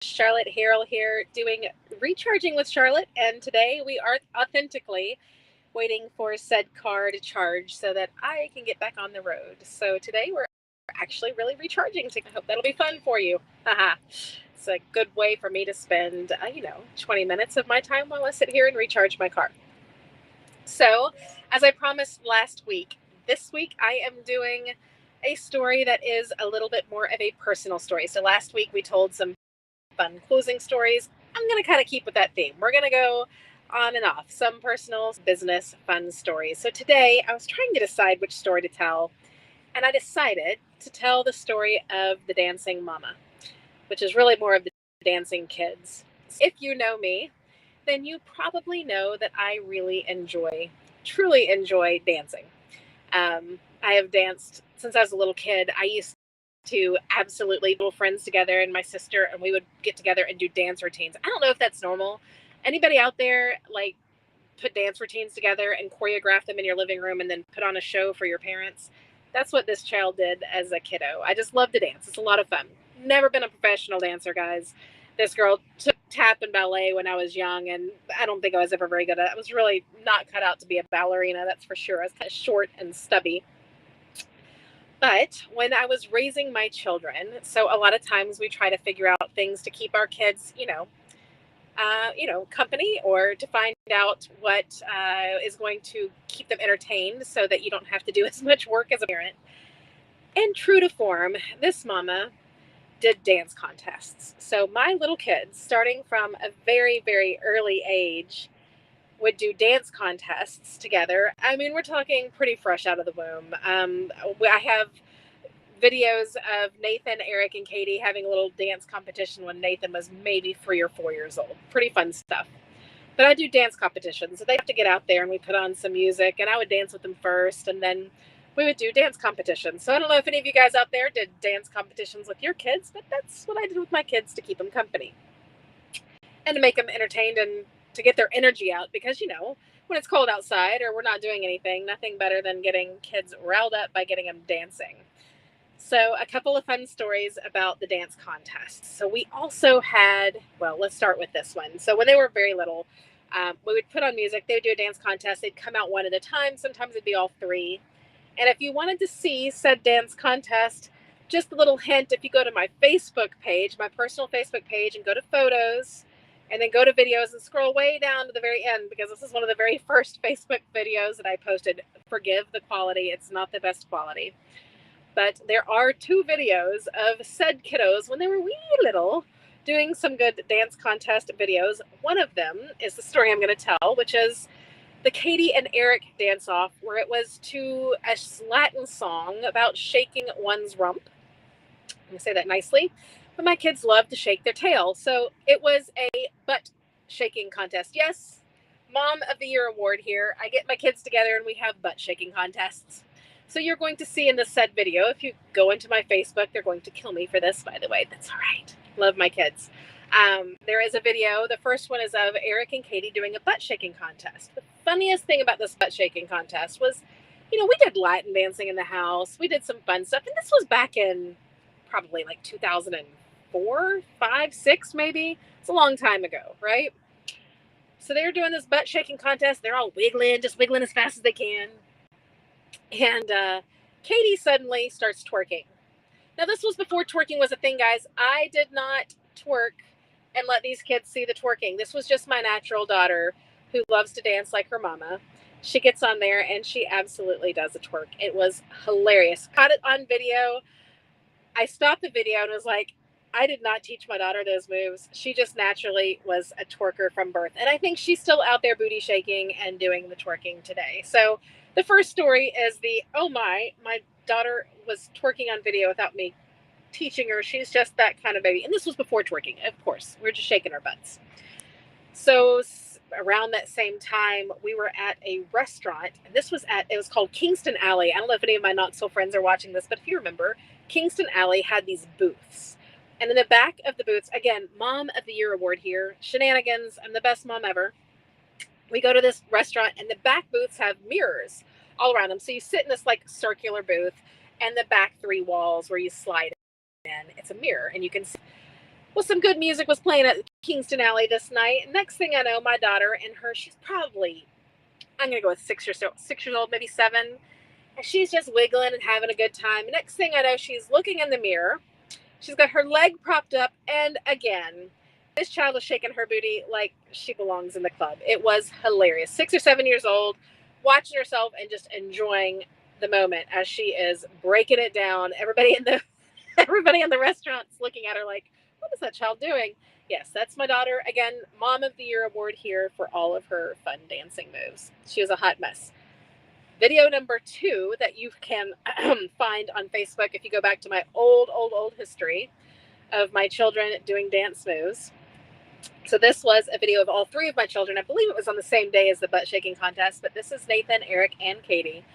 Charlotte Harrell here doing Recharging with Charlotte, and today we are authentically waiting for said car to charge so that I can get back on the road. So today we're actually really recharging. So I hope that'll be fun for you. Haha. It's a good way for me to spend, 20 minutes of my time while I sit here and recharge my car. So, as I promised last week, this week I am doing a story that is a little bit more of a personal story. So last week we told some fun closing stories. I'm going to kind of keep with that theme. We're going to go on and off, some personal, business, fun stories. So today I was trying to decide which story to tell, and I decided to tell the story of the dancing mama, which is really more of the dancing kids. If you know me, then you probably know that I really truly enjoy dancing. I have danced since I was a little kid. I used to absolutely little friends together and my sister, and we would get together and do dance routines. I don't know if that's normal. Anybody out there like put dance routines together and choreograph them in your living room and then put on a show for your parents? That's what this child did as a kiddo. I just love to dance. It's a lot of fun. Never been a professional dancer, guys. This girl took tap and ballet when I was young, and I don't think I was ever very good at it. I was really not cut out to be a ballerina, that's for sure. I was kind of short and stubby. But when I was raising my children, so a lot of times we try to figure out things to keep our kids, company, or to find out what is going to keep them entertained so that you don't have to do as much work as a parent. And true to form, this mama did dance contests. So my little kids, starting from a very, very early age, would do dance contests together. I mean, we're talking pretty fresh out of the womb. I have videos of Nathan, Eric, and Katie having a little dance competition when Nathan was maybe 3 or 4 years old. Pretty fun stuff. But I do dance competitions, so they have to get out there and we put on some music, and I would dance with them first, and then we would do dance competitions. So I don't know if any of you guys out there did dance competitions with your kids, but that's what I did with my kids to keep them company and to make them entertained and to get their energy out, because when it's cold outside or we're not doing anything, nothing better than getting kids riled up by getting them dancing. So, a couple of fun stories about the dance contests. So, we also had, well, let's start with this one. So, when they were very little, we would put on music, they would do a dance contest, they'd come out one at a time, sometimes it'd be all three. And if you wanted to see said dance contest, just a little hint, if you go to my Facebook page, my personal Facebook page, and go to photos, and then go to videos and scroll way down to the very end, because this is one of the very first Facebook videos that I posted. Forgive the quality, it's not the best quality. But there are two videos of said kiddos when they were wee little doing some good dance contest videos. One of them is the story I'm going to tell, which is the Katie and Eric dance off, where it was to a Latin song about shaking one's rump. I'm going to say that nicely. But my kids love to shake their tail. So it was a butt shaking contest. Yes, Mom of the Year award here. I get my kids together and we have butt shaking contests. So you're going to see in this said video, if you go into my Facebook, they're going to kill me for this, by the way. That's all right. Love my kids. There is a video. The first one is of Eric and Katie doing a butt shaking contest. The funniest thing about this butt shaking contest was, we did Latin dancing in the house. We did some fun stuff. And this was back in probably like 2004, 5, 6 maybe. It's a long time ago, right? So they're doing this butt shaking contest. They're all wiggling, just wiggling as fast as they can. And Katie suddenly starts twerking. Now, this was before twerking was a thing, guys. I did not twerk and let these kids see the twerking. This was just my natural daughter who loves to dance like her mama. She gets on there and she absolutely does a twerk. It was hilarious. Caught it on video. I stopped the video and was like, I did not teach my daughter those moves. She just naturally was a twerker from birth. And I think she's still out there booty shaking and doing the twerking today. So the first story is my daughter was twerking on video without me teaching her. She's just that kind of baby. And this was before twerking, of course. We're just shaking our butts. So around that same time, we were at a restaurant. And it was called Kingston Alley. I don't know if any of my Knoxville friends are watching this, but if you remember, Kingston Alley had these booths. And in the back of the booths, again, Mom of the Year award here, shenanigans, I'm the best mom ever. We go to this restaurant and the back booths have mirrors all around them. So you sit in this like circular booth, and the back three walls where you slide in, it's a mirror and you can see. Well, some good music was playing at Kingston Alley this night. Next thing I know, my daughter and her, she's probably, I'm going to go with 6 years old, maybe 7. And she's just wiggling and having a good time. Next thing I know, she's looking in the mirror. She's got her leg propped up. And again, this child is shaking her booty like she belongs in the club. It was hilarious. 6 or 7 years old, watching herself and just enjoying the moment as she is breaking it down. Everybody in the restaurant's looking at her like, what is that child doing? Yes, that's my daughter. Again, Mom of the Year award here for all of her fun dancing moves. She was a hot mess. Video number 2 that you can find on Facebook if you go back to my old history of my children doing dance moves. So this was a video of all 3 of my children. I believe it was on the same day as the butt shaking contest, but this is Nathan, Eric, and Katie,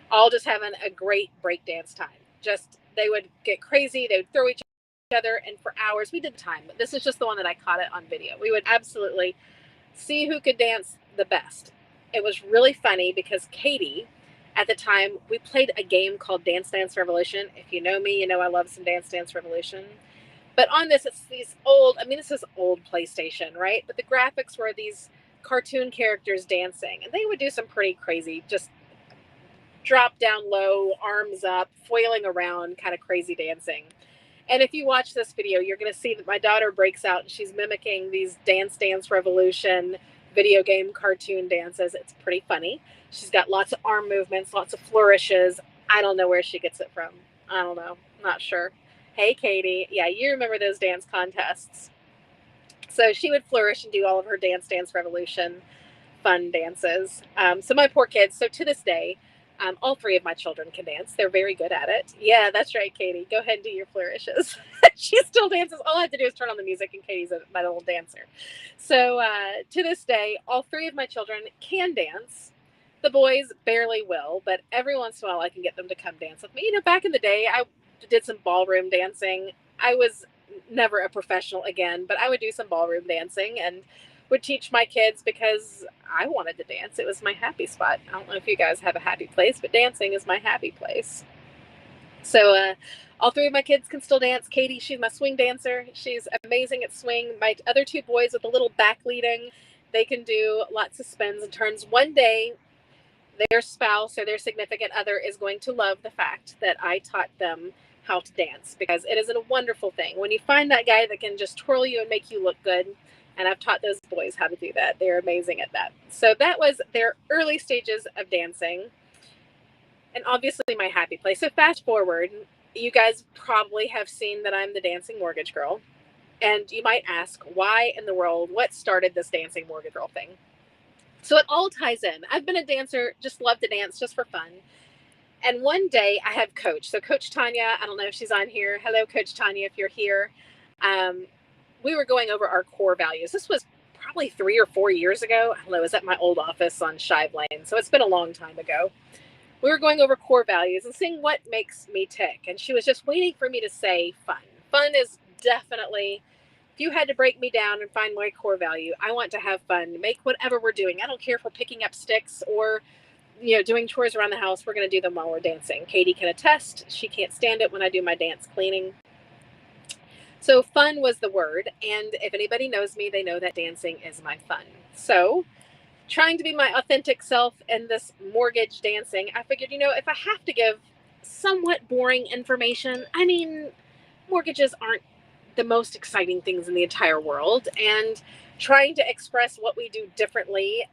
all just having a great breakdance time. Just, they would get crazy. They would throw each other, and for hours we did the time. But this is just the one that I caught it on video. We would absolutely see who could dance the best. It was really funny because Katie, at the time, we played a game called Dance Dance Revolution. If you know me, you know I love some Dance Dance Revolution. But on this, it's these old, this is old PlayStation, right? But the graphics were these cartoon characters dancing. And they would do some pretty crazy, just drop down low, arms up, flailing around, kind of crazy dancing. And if you watch this video, you're going to see that my daughter breaks out and she's mimicking these Dance Dance Revolution video game cartoon dances. It's pretty funny. She's got lots of arm movements, lots of flourishes. I don't know where she gets it from. I don't know. Not sure. Hey, Katie. Yeah, you remember those dance contests. So she would flourish and do all of her Dance Dance Revolution fun dances. So my poor kids. So to this day, all 3 of my children can dance. They're very good at it. Yeah, that's right, Katie. Go ahead and do your flourishes. She still dances. All I have to do is turn on the music, and Katie's my little dancer. So to this day, all 3 of my children can dance. The boys barely will, but every once in a while I can get them to come dance with me. Back in the day, I did some ballroom dancing. I was never a professional again, but I would do some ballroom dancing and would teach my kids because I wanted to dance. It was my happy spot. I don't know if you guys have a happy place, but dancing is my happy place. So all 3 of my kids can still dance. Katie, she's my swing dancer. She's amazing at swing. My other 2 boys with a little back leading, they can do lots of spins and turns. One day, their spouse or their significant other is going to love the fact that I taught them how to dance, because it is a wonderful thing when you find that guy that can just twirl you and make you look good. And I've taught those boys how to do that. They're amazing at that. So that was their early stages of dancing. And obviously my happy place. So fast forward, you guys probably have seen that I'm the dancing mortgage girl. And you might ask, why in the world, what started this dancing mortgage girl thing? So it all ties in. I've been a dancer, just love to dance, just for fun. And one day I have Coach. So Coach Tanya, I don't know if she's on here. Hello, Coach Tanya, if you're here. We were going over our core values. This was probably 3 or 4 years ago. I don't know, it was at my old office on Shive Lane. So it's been a long time ago. We were going over core values and seeing what makes me tick. And she was just waiting for me to say fun. Fun is definitely, if you had to break me down and find my core value, I want to have fun. Make whatever we're doing. I don't care if we're picking up sticks or doing chores around the house. We're going to do them while we're dancing. Katie can attest. She can't stand it when I do my dance cleaning. So fun was the word. And if anybody knows me, they know that dancing is my fun. So trying to be my authentic self in this mortgage dancing, I figured, if I have to give somewhat boring information, mortgages aren't the most exciting things in the entire world. And trying to express what we do differently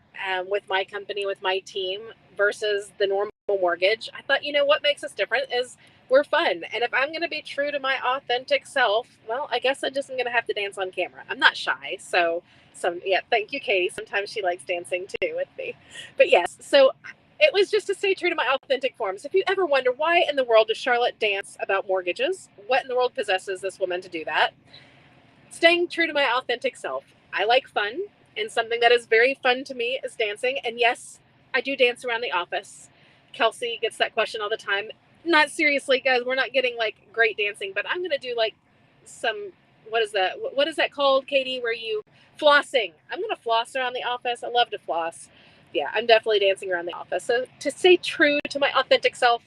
with my company, with my team versus the normal mortgage, I thought, what makes us different is we're fun. And if I'm going to be true to my authentic self, well, I guess I just am going to have to dance on camera. I'm not shy. So thank you, Katie. Sometimes she likes dancing too with me. But yes, so it was just to stay true to my authentic forms. If you ever wonder why in the world does Charlotte dance about mortgages, what in the world possesses this woman to do that? Staying true to my authentic self. I like fun, and something that is very fun to me is dancing. And yes, I do dance around the office. Kelsey gets that question all the time. Not seriously, guys, we're not getting like great dancing, but I'm going to do like some, what is that called, Katie, where you flossing? I'm going to floss around the office. I love to floss. Yeah, I'm definitely dancing around the office. So to stay true to my authentic self,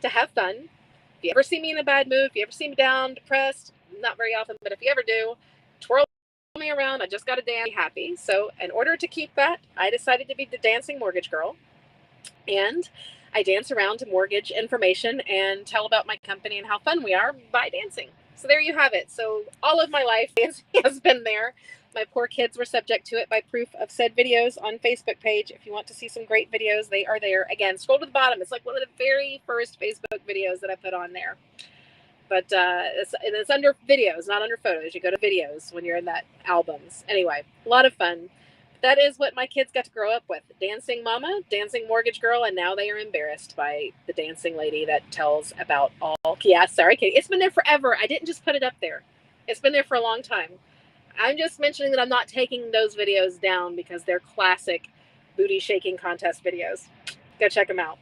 to have fun. If you ever see me in a bad mood, if you ever see me down, depressed, not very often, but if you ever do, twirl me around. I just got to dance, be happy. So in order to keep that, I decided to be the dancing mortgage girl. And I dance around to mortgage information and tell about my company and how fun we are by dancing. So there you have it. So all of my life, dancing has been there. My poor kids were subject to it by proof of said videos on Facebook page. If you want to see some great videos, they are there. Again, scroll to the bottom. It's like one of the very first Facebook videos that I put on there. But it's under videos, not under photos. You go to videos when you're in that albums. Anyway, a lot of fun. That is what my kids got to grow up with. Dancing mama, dancing mortgage girl, and now they are embarrassed by the dancing lady that tells about all. Yeah, sorry, Katie. It's been there forever. I didn't just put it up there. It's been there for a long time. I'm just mentioning that I'm not taking those videos down because they're classic booty shaking contest videos. Go check them out.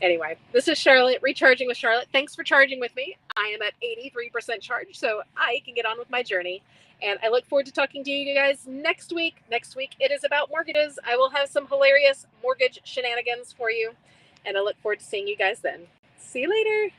Anyway, this is Charlotte, Recharging with Charlotte. Thanks for charging with me. I am at 83% charged, so I can get on with my journey. And I look forward to talking to you guys next week. Next week, it is about mortgages. I will have some hilarious mortgage shenanigans for you. And I look forward to seeing you guys then. See you later.